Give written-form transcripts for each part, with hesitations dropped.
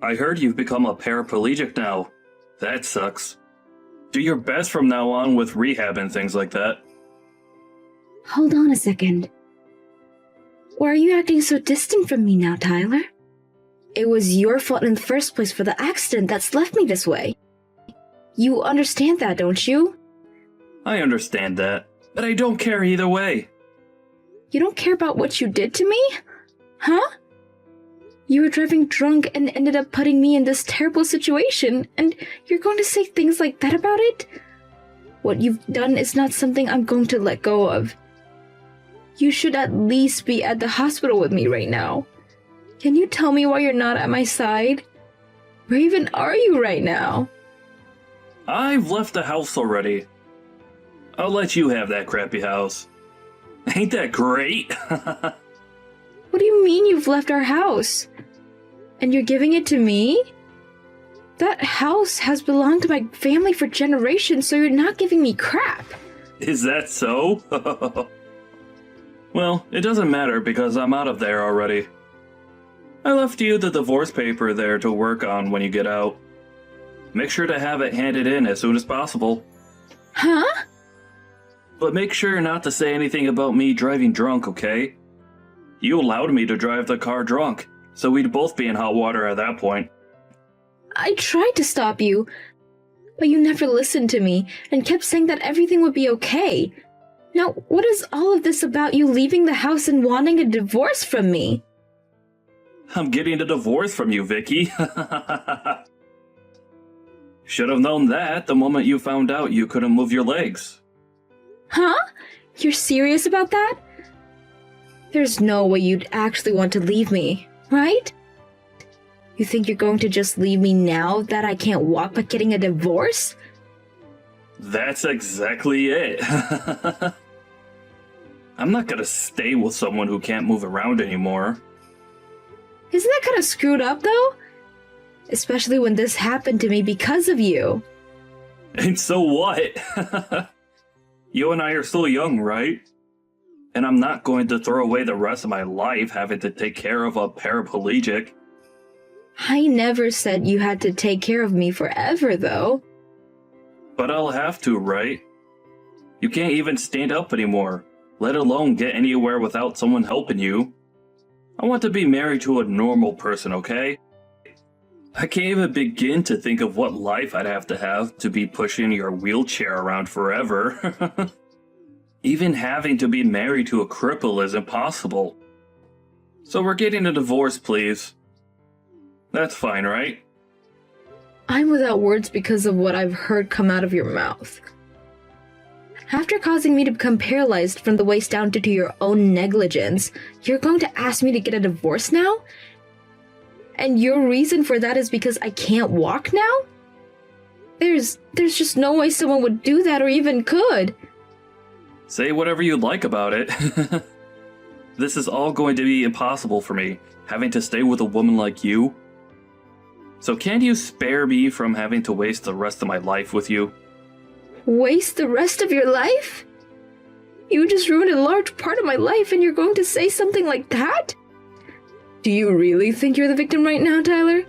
I heard you've become a paraplegic now. That sucks. Do your best from now on with rehab and things like that. Hold on a second. Why are you acting so distant from me now, Tyler? It was your fault in the first place for the accident that's left me this way. You understand that, don't you? I understand that, but I don't care either way. You don't care about what you did to me? Huh? You were driving drunk and ended up putting me in this terrible situation, and you're going to say things like that about it? What you've done is not something I'm going to let go of. You should at least be at the hospital with me right now. Can you tell me why you're not at my side? Where even are you right now? I've left the house already. I'll let you have that crappy house. Ain't that great? What do you mean you've left our house? And you're giving it to me? That house has belonged to my family for generations, so you're not giving me crap. Is that so? Well, it doesn't matter because I'm out of there already. I left you the divorce paper there to work on when you get out. Make sure to have it handed in as soon as possible. Huh? But make sure not to say anything about me driving drunk, okay? You allowed me to drive the car drunk, so we'd both be in hot water at that point. I tried to stop you, but you never listened to me and kept saying that everything would be okay. Now, what is all of this about you leaving the house and wanting a divorce from me? I'm getting a divorce from you, Vicky. Should have known that the moment you found out you couldn't move your legs. Huh? You're serious about that? There's no way you'd actually want to leave me, right? You think you're going to just leave me now that I can't walk by getting a divorce? That's exactly it. I'm not gonna stay with someone who can't move around anymore. Isn't that kind of screwed up, though? Especially when this happened to me because of you. And so what? You and I are still young, right? And I'm not going to throw away the rest of my life having to take care of a paraplegic. I never said you had to take care of me forever, though. But I'll have to, right? You can't even stand up anymore, let alone get anywhere without someone helping you. I want to be married to a normal person, okay? I can't even begin to think of what life I'd have to be pushing your wheelchair around forever. Even having to be married to a cripple is impossible. So we're getting a divorce, please. That's fine, right? I'm without words because of what I've heard come out of your mouth. After causing me to become paralyzed from the waist down due to your own negligence, you're going to ask me to get a divorce now? And your reason for that is because I can't walk now? There's just no way someone would do that or even could. Say whatever you'd like about it. This is all going to be impossible for me, having to stay with a woman like you. So can't you spare me from having to waste the rest of my life with you? Waste the rest of your life? You just ruined a large part of my life and you're going to say something like that? Do you really think you're the victim right now, Tyler?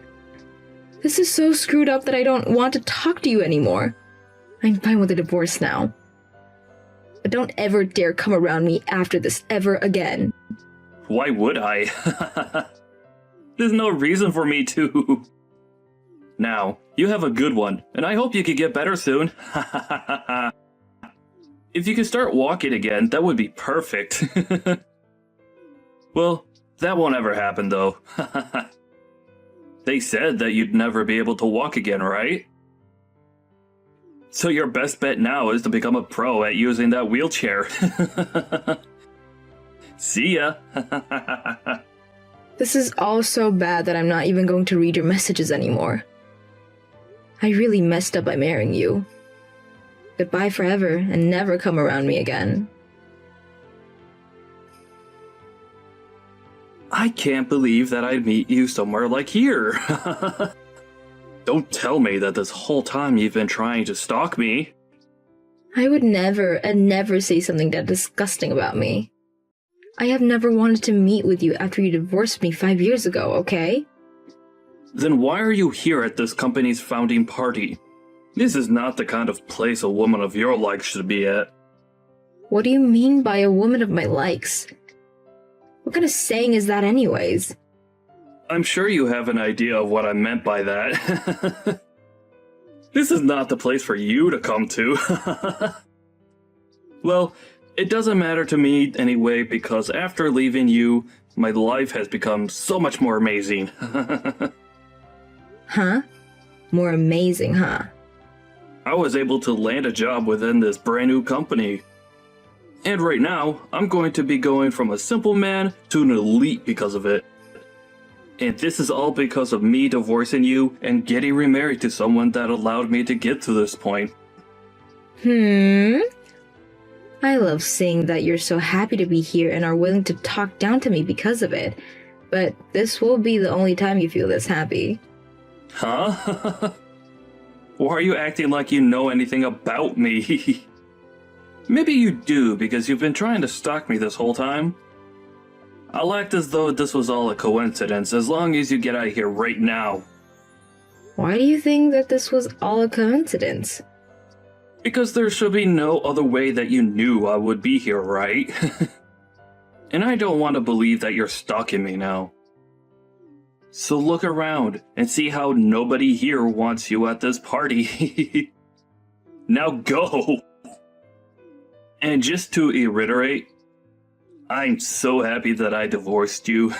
This is so screwed up that I don't want to talk to you anymore. I'm fine with a divorce now. But don't ever dare come around me after this ever again. Why would I? There's no reason for me to. Now, you have a good one, and I hope you could get better soon. If you could start walking again, that would be perfect. Well, that won't ever happen, though. They said that you'd never be able to walk again, right? So your best bet now is to become a pro at using that wheelchair. See ya. This is all so bad that I'm not even going to read your messages anymore. I really messed up by marrying you. Goodbye forever and never come around me again. I can't believe that I'd meet you somewhere like here. Don't tell me that this whole time you've been trying to stalk me. I would never and never say something that disgusting about me. I have never wanted to meet with you after you divorced me 5 years ago, okay? Then why are you here at this company's founding party? This is not the kind of place a woman of your likes should be at. What do you mean by a woman of my likes? What kind of saying is that anyways? I'm sure you have an idea of what I meant by that. This is not the place for you to come to. Well, it doesn't matter to me anyway, because after leaving you, my life has become so much more amazing. Huh? More amazing, huh? I was able to land a job within this brand new company. And right now, I'm going to be going from a simple man to an elite because of it. And this is all because of me divorcing you and getting remarried to someone that allowed me to get to this point. I love seeing that you're so happy to be here and are willing to talk down to me because of it. But this will be the only time you feel this happy. Huh? Why are you acting like you know anything about me? Maybe you do, because you've been trying to stalk me this whole time. I'll act as though this was all a coincidence, as long as you get out of here right now. Why do you think that this was all a coincidence? Because there should be no other way that you knew I would be here, right? And I don't want to believe that you're stalking me now. So look around and see how nobody here wants you at this party. Now go! And just to reiterate, I'm so happy that I divorced you.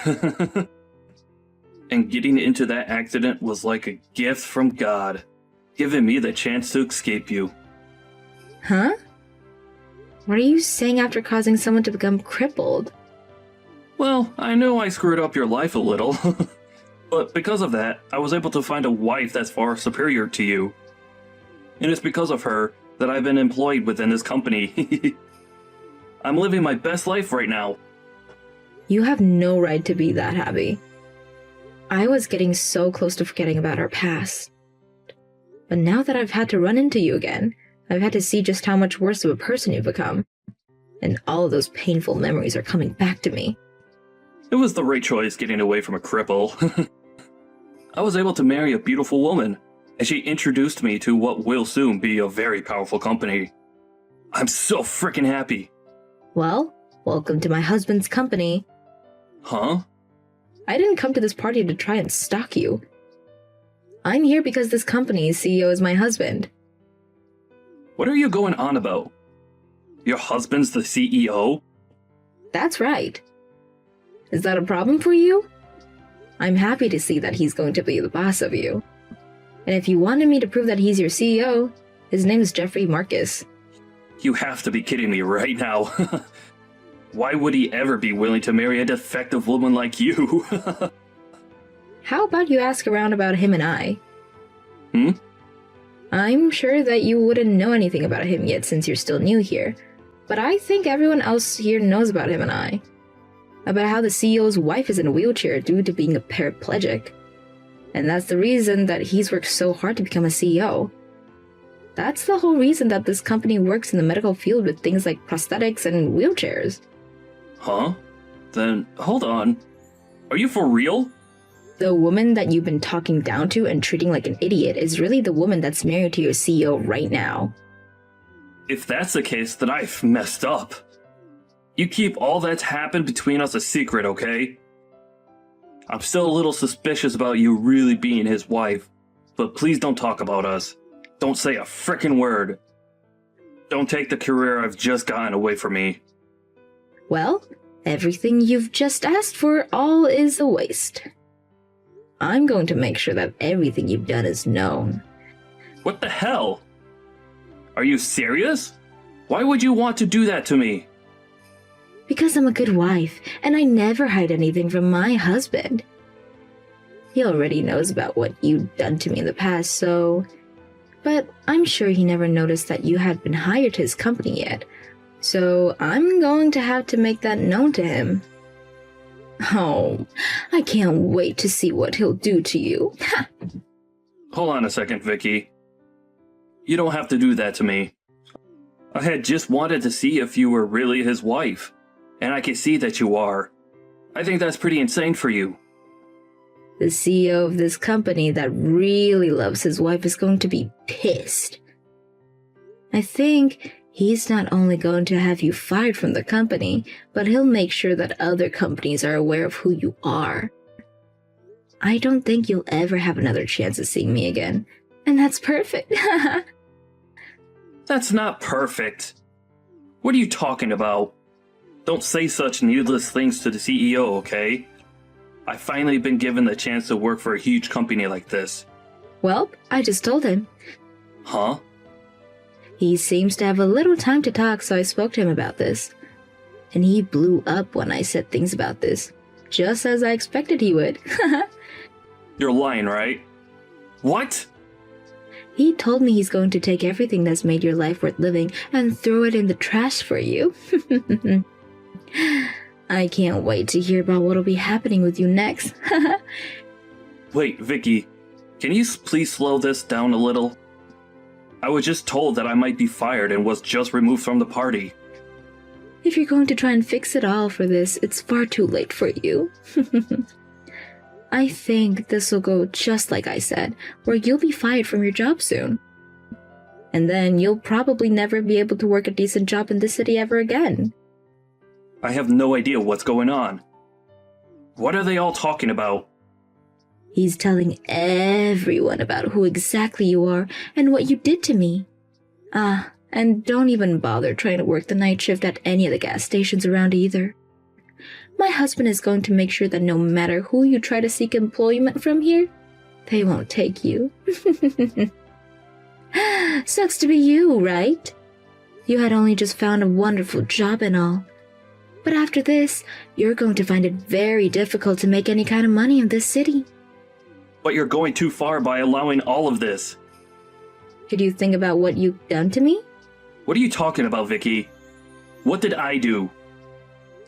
And getting into that accident was like a gift from God, giving me the chance to escape you. Huh? What are you saying after causing someone to become crippled? Well, I know I screwed up your life a little. But because of that, I was able to find a wife that's far superior to you. And it's because of her that I've been employed within this company. I'm living my best life right now. You have no right to be that happy. I was getting so close to forgetting about our past. But now that I've had to run into you again, I've had to see just how much worse of a person you've become. And all of those painful memories are coming back to me. It was the right choice getting away from a cripple. I was able to marry a beautiful woman, and she introduced me to what will soon be a very powerful company. I'm so freaking happy. Well, welcome to my husband's company. Huh? I didn't come to this party to try and stalk you. I'm here because this company's CEO is my husband. What are you going on about? Your husband's the CEO? That's right. Is that a problem for you? I'm happy to see that he's going to be the boss of you. And if you wanted me to prove that he's your CEO, his name is Jeffrey Marcus. You have to be kidding me right now. Why would he ever be willing to marry a defective woman like you? How about you ask around about him and I? Hmm? I'm sure that you wouldn't know anything about him yet since you're still new here, but I think everyone else here knows about him and I. About how the CEO's wife is in a wheelchair due to being a paraplegic. And that's the reason that he's worked so hard to become a CEO. That's the whole reason that this company works in the medical field with things like prosthetics and wheelchairs. Huh? Then, hold on. Are you for real? The woman that you've been talking down to and treating like an idiot is really the woman that's married to your CEO right now. If that's the case, then I've messed up. You keep all that's happened between us a secret, okay? I'm still a little suspicious about you really being his wife, but please don't talk about us. Don't say a frickin' word. Don't take the career I've just gotten away from me. Well, everything you've just asked for all is a waste. I'm going to make sure that everything you've done is known. What the hell? Are you serious? Why would you want to do that to me? Because I'm a good wife, and I never hide anything from my husband. He already knows about what you've done to me in the past, so... But I'm sure he never noticed that you had been hired to his company yet, so I'm going to have to make that known to him. Oh, I can't wait to see what he'll do to you. Hold on a second, Vicky. You don't have to do that to me. I had just wanted to see if you were really his wife, and I can see that you are. I think that's pretty insane for you. The CEO of this company that really loves his wife is going to be pissed. I think he's not only going to have you fired from the company, but he'll make sure that other companies are aware of who you are. I don't think you'll ever have another chance of seeing me again. And that's perfect. That's not perfect. What are you talking about? Don't say such needless things to the CEO, okay? I've finally been given the chance to work for a huge company like this. Well, I just told him. Huh? He seems to have a little time to talk, so I spoke to him about this. And he blew up when I said things about this, just as I expected he would. You're lying, right? What? He told me he's going to take everything that's made your life worth living and throw it in the trash for you. I can't wait to hear about what'll be happening with you next. Wait, Vicky, can you please slow this down a little? I was just told that I might be fired and was just removed from the party. If you're going to try and fix it all for this, it's far too late for you. I think this will go just like I said, where you'll be fired from your job soon. And then you'll probably never be able to work a decent job in this city ever again. I have no idea what's going on. What are they all talking about? He's telling everyone about who exactly you are and what you did to me. And don't even bother trying to work the night shift at any of the gas stations around either. My husband is going to make sure that no matter who you try to seek employment from here, they won't take you. Sucks to be you, right? You had only just found a wonderful job and all. But after this, you're going to find it very difficult to make any kind of money in this city. But you're going too far by allowing all of this. Did you think about what you've done to me? What are you talking about, Vicky? What did I do?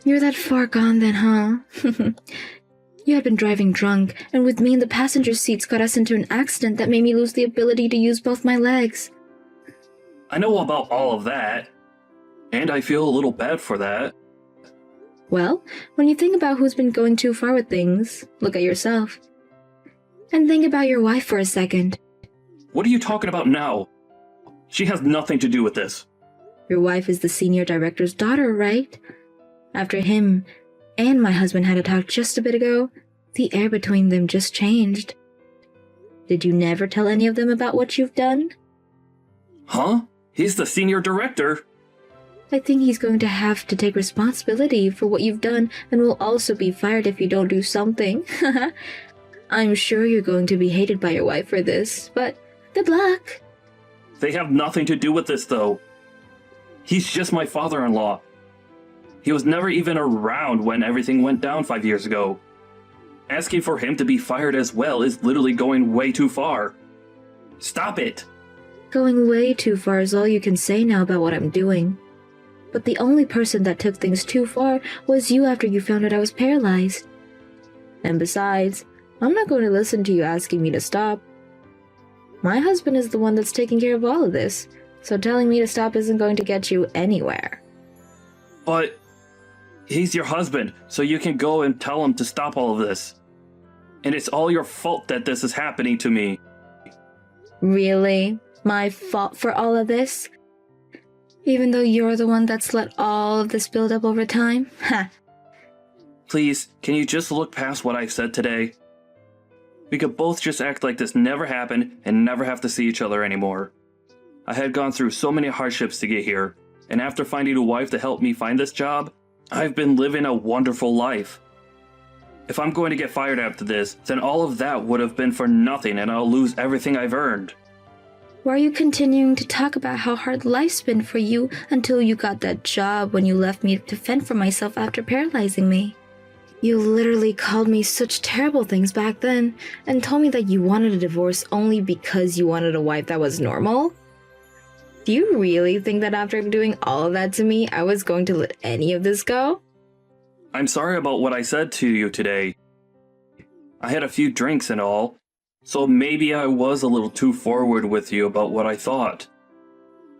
You're that far gone then, huh? You had been driving drunk, and with me in the passenger seats got us into an accident that made me lose the ability to use both my legs. I know about all of that. And I feel a little bad for that. Well, when you think about who's been going too far with things, look at yourself. And think about your wife for a second. What are you talking about now? She has nothing to do with this. Your wife is the senior director's daughter, right? After him and my husband had a talk just a bit ago, the air between them just changed. Did you never tell any of them about what you've done? Huh? He's the senior director. I think he's going to have to take responsibility for what you've done and will also be fired if you don't do something. I'm sure you're going to be hated by your wife for this, but good luck. They have nothing to do with this, though. He's just my father-in-law. He was never even around when everything went down 5 years ago. Asking for him to be fired as well is literally going way too far. Stop it! Going way too far is all you can say now about what I'm doing. But the only person that took things too far was you after you found out I was paralyzed. And besides, I'm not going to listen to you asking me to stop. My husband is the one that's taking care of all of this, so telling me to stop isn't going to get you anywhere. But he's your husband, so you can go and tell him to stop all of this. And it's all your fault that this is happening to me. Really? My fault for all of this? Even though you're the one that's let all of this build up over time? Ha! Please, can you just look past what I've said today? We could both just act like this never happened and never have to see each other anymore. I had gone through so many hardships to get here, and after finding a wife to help me find this job, I've been living a wonderful life. If I'm going to get fired after this, then all of that would have been for nothing and I'll lose everything I've earned. Why are you continuing to talk about how hard life's been for you until you got that job when you left me to fend for myself after paralyzing me? You literally called me such terrible things back then and told me that you wanted a divorce only because you wanted a wife that was normal? Do you really think that after doing all of that to me, I was going to let any of this go? I'm sorry about what I said to you today. I had a few drinks and all, so maybe I was a little too forward with you about what I thought.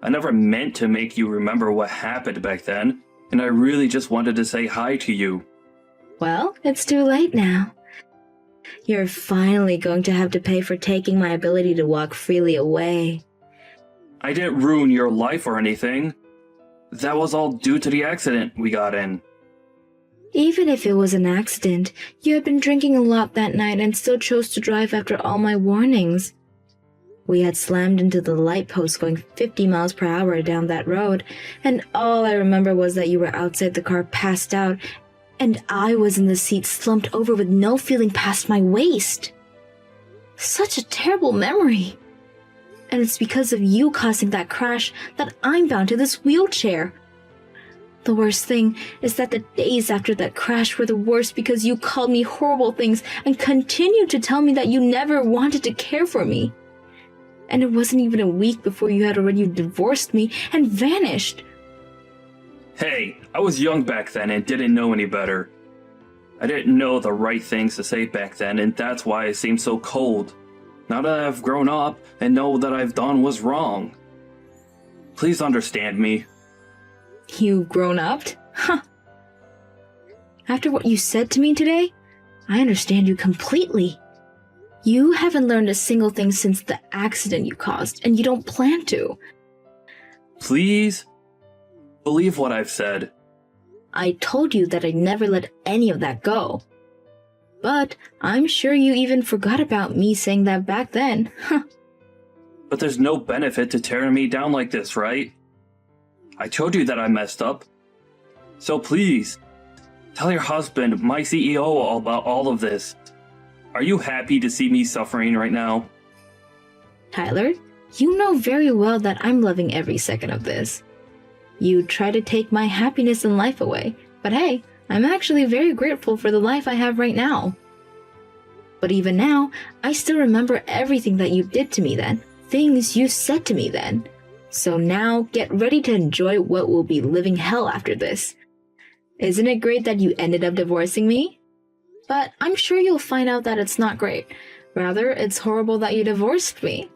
I never meant to make you remember what happened back then, and I really just wanted to say hi to you. Well, it's too late now. You're finally going to have to pay for taking my ability to walk freely away. I didn't ruin your life or anything. That was all due to the accident we got in. Even if it was an accident, you had been drinking a lot that night and still chose to drive after all my warnings. We had slammed into the light post going 50 miles per hour down that road, and all I remember was that you were outside the car passed out, and I was in the seat slumped over with no feeling past my waist. Such a terrible memory. And it's because of you causing that crash that I'm bound to this wheelchair. The worst thing is that the days after that crash were the worst because you called me horrible things and continued to tell me that you never wanted to care for me. And it wasn't even a week before you had already divorced me and vanished. Hey, I was young back then and didn't know any better. I didn't know the right things to say back then, and that's why I seemed so cold. Now that I've grown up and know that I've done was wrong. Please understand me. You've grown up? Huh. After what you said to me today, I understand you completely. You haven't learned a single thing since the accident you caused, and you don't plan to. Please believe what I've said. I told you that I'd never let any of that go. But I'm sure you even forgot about me saying that back then. Huh. But there's no benefit to tearing me down like this, right? I told you that I messed up. So please, tell your husband, my CEO, all about all of this. Are you happy to see me suffering right now? Tyler, you know very well that I'm loving every second of this. You try to take my happiness in life away, but hey, I'm actually very grateful for the life I have right now. But even now, I still remember everything that you did to me then, things you said to me then. So now, get ready to enjoy what will be living hell after this. Isn't it great that you ended up divorcing me? But I'm sure you'll find out that it's not great. Rather, it's horrible that you divorced me.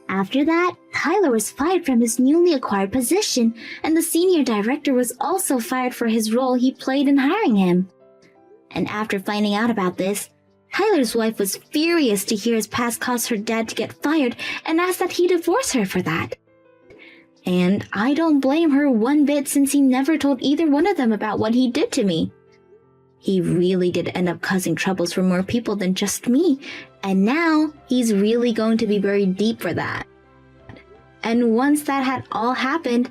After that, Tyler was fired from his newly acquired position, and the senior director was also fired for his role he played in hiring him. And after finding out about this, Tyler's wife was furious to hear his past caused her dad to get fired and asked that he divorce her for that. And I don't blame her one bit since he never told either one of them about what he did to me. He really did end up causing troubles for more people than just me, and now he's really going to be buried deep for that. And once that had all happened,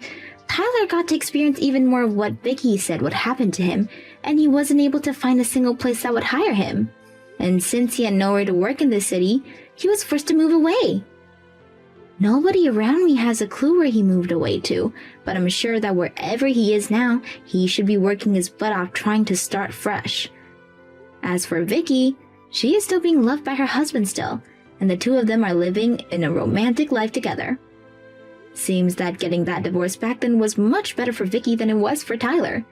Tyler got to experience even more of what Vicky said would happen to him, and he wasn't able to find a single place that would hire him. And since he had nowhere to work in the city, he was forced to move away. Nobody around me has a clue where he moved away to, but I'm sure that wherever he is now, he should be working his butt off trying to start fresh. As for Vicky, she is still being loved by her husband still, and the two of them are living in a romantic life together. Seems that getting that divorce back then was much better for Vicky than it was for Tyler.